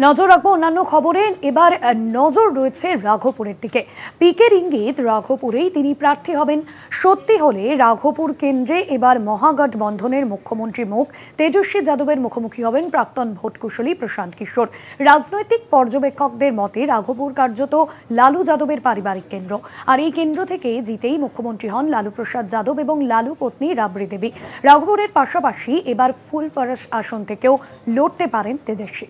নজর রাখবো অন্যান্য খবরে। এবার নজর রয়েছে রাঘবপুরের দিকে। পিকের ইঙ্গিত রাঘবপুরেই তিনি প্রার্থী হবেন। সত্যি হলে রাঘবপুর কেন্দ্রে এবার মহাগঠবন্ধনের মুখ্যমন্ত্রী মুখ তেজস্বী যাদবের মুখোমুখি হবেন প্রাক্তন ভোটকুশলী প্রশান্ত কিশোর। রাজনৈতিক পর্যবেক্ষকদের মতে রাঘবপুর কার্যত লালু যাদবের পারিবারিক কেন্দ্র, আর এই কেন্দ্র থেকে জিতেই মুখ্যমন্ত্রী হন লালু প্রসাদ যাদব এবং লালু পত্নী রাবড়ি দেবী। রাঘবপুরের পাশাপাশি এবার ফুলপরাস আসন থেকেও লড়তে পারেন তেজস্বী।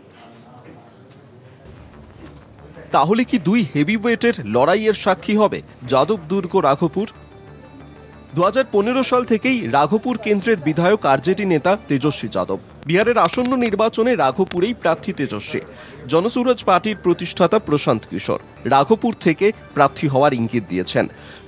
তাহলে কি দুই হেভিওয়েটের লড়াইয়ের সাক্ষী হবে যাদব দুর্গ রাঘবপুর? 2015 সাল থেকেই রাঘবপুর কেন্দ্রের বিধায়ক আরজেডি নেতা তেজস্বী যাদব। বিহারের আসন্ন নির্বাচনে রাঘবপুরেই প্রার্থী তেজস্বী। জনসুরাজ পার্টির প্রতিষ্ঠাতা প্রশান্ত কিশোর রাঘবপুর থেকে প্রার্থী হওয়ার ইঙ্গিত দিয়েছেন।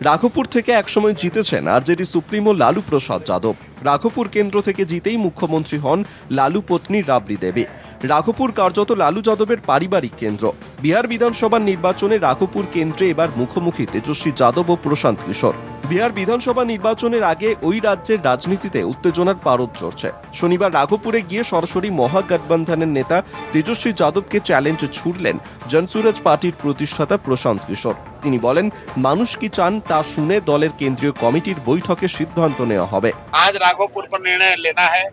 রাঘবপুর থেকে একসময় জিতেছেন আরজেডি সুপ্রিমো লালু প্রসাদ যাদব। রাঘবপুর কেন্দ্র থেকে জিতেই মুখ্যমন্ত্রী হন লালু পত্নী রাবড়ি দেবী। রাঘবপুর কার্যত লালু যাদবের পারিবারিক কেন্দ্র। বিহার বিধানসভা নির্বাচনে রাঘবপুর কেন্দ্রে এবার মুখোমুখি তেজস্বী যাদব ও প্রশান্ত কিশোর। বিহার বিধানসভা নির্বাচনের আগে ওই রাজ্যের রাজনীতিতে উত্তেজনার পারদ চড়ছে। শনিবার রাঘবপুরে গিয়ে সরাসরি মহাগঠবন্ধনের নেতা তেজস্বী যাদবকে চ্যালেঞ্জ ছুড়লেন জনসুরাজ পার্টির প্রতিষ্ঠাতা প্রশান্ত কিশোর। তিনি বলেন, মানুষ কি চান তা শুনে দলের কেন্দ্রীয় কমিটির বৈঠকে সিদ্ধান্ত নেওয়া হবে। আজ রাঘবপুর पर निर्णय लेना है।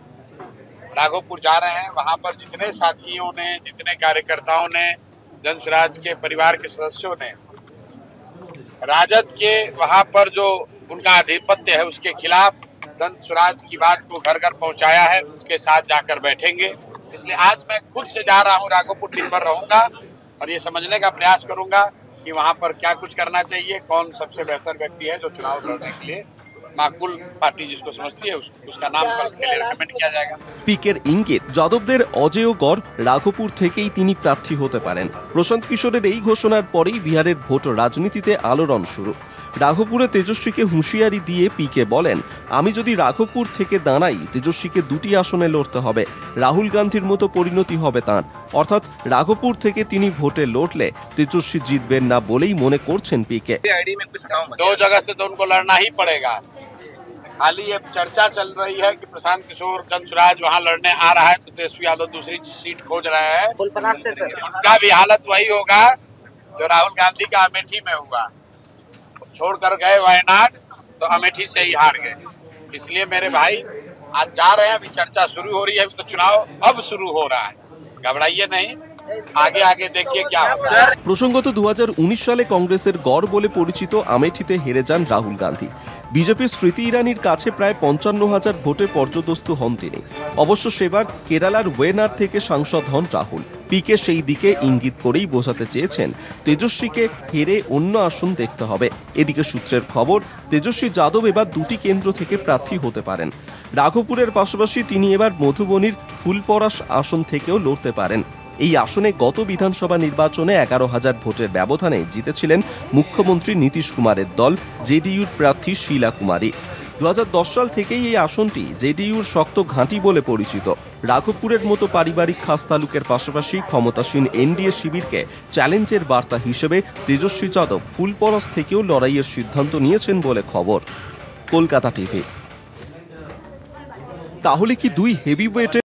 राघवपुर जा रहे हैं, वहां पर जितने साथियों ने, जितने कार्यकर्ताओं ने, जनसुराज के परिवार के सदस्यों ने राजद के वहां पर जो उनका आधिपत्य है उसके खिलाफ जनसुराज की बात को घर घर पहुंचाया है, उसके साथ जाकर बैठेंगे। इसलिए आज मैं खुद से जा रहा हूं राघवपुर, दिन भर रहूंगा और ये समझने का प्रयास करूंगा कि वहां पर क्या कुछ करना चाहिए, कौन सबसे बेहतर व्यक्ति है जो चुनाव लड़ने के लिए माकूल पार्टी जिसको समझती है उसका नाम कल के लिए रेकमेंड किया जाएगा। পিকের ইঙ্গিত যাদবদের অজেয় গড় রাঘবপুর থেকেই তিনি প্রার্থী হতে পারেন। প্রশান্ত কিশোরের এই ঘোষণার পরেই বিহারের ভোট রাজনীতিতে আলোড়ন শুরু। রাঘবপুরে তেজস্বীকে হুঁশিয়ারি দিয়ে পিকে বলেন, আমি যদি রাঘবপুর থেকে দাঁড়াই তেজস্বীকে দুটি আসনে লড়তে হবে। রাহুল গান্ধীর মতো পরিণতি হবে তাঁর। অর্থাৎ রাঘবপুর থেকে তিনি ভোটে লড়লে তেজস্বী জিতবেন না বলেই মনে করছেন পিকে। दो जगह से तो उनको लड़ना ही पड़ेगा। हाल ही ये चर्चा चल रही है कि प्रशांत किशोर जनसुराज वहां लड़ने आ रहा है तो तेजस्वी यादव दूसरी सीट खोज रहे हैं। उनका भी हालत वही होगा जो राहुल गांधी का अमेठी में हुआ, छोड़कर गए वायनाड तो अमेठी से ही हार गए। इसलिए मेरे भाई आज जा रहे हैं, अभी चर्चा शुरू हो रही है, तो चुनाव अब शुरू हो रहा है, घबराइए नहीं, आगे आगे देखिए क्या होगा। প্রসঙ্গত 2019 সালে কংগ্রেসের গড় বলে পরিচিত আমেঠিতে হেরে যান রাহুল গান্ধী। বিজেপির স্মৃতি ইরানির কাছে প্রায় 55,000 ভোটে পর্যদস্তু হন তিনি। অবশ্য সেবার কেরালার ওয়েনার থেকে সাংসদ হন রাহুল। পিকে সেই দিকে ইঙ্গিত করেই বোঝাতে চেয়েছেন তেজস্বীকে হেরে অন্য আসন দেখতে হবে। এদিকে সূত্রের খবর, তেজস্বী যাদব এবার দুটি কেন্দ্র থেকে প্রার্থী হতে পারেন। রাঘবপুরের পাশাপাশি তিনি এবার মধুবনীর ফুলপরাস আসন থেকেও লড়তে পারেন। এই আসনে গত বিধানসভা নির্বাচনে 11,000 ভোটের ব্যবধানে জিতেছিলেন মুখ্যমন্ত্রী নীতিশ কুমারের দল জেডিইউর প্রার্থী শীলা কুমারী। 2010 সাল থেকেই এই আসনটি জেডিইউর শক্ত ঘাঁটি বলে পরিচিত। রাঘবপুরের মতো পারিবারিক খাস তালুকের পাশাপাশি ক্ষমতাসীন এনডিএ শিবিরকে চ্যালেঞ্জের বার্তা হিসেবে তেজস্বী যাদব ফুলপরাস থেকেও লড়াইয়ের সিদ্ধান্ত নিয়েছেন বলে খবর। কলকাতা টিভি। তাহলে কি দুই হেভিওয়েটের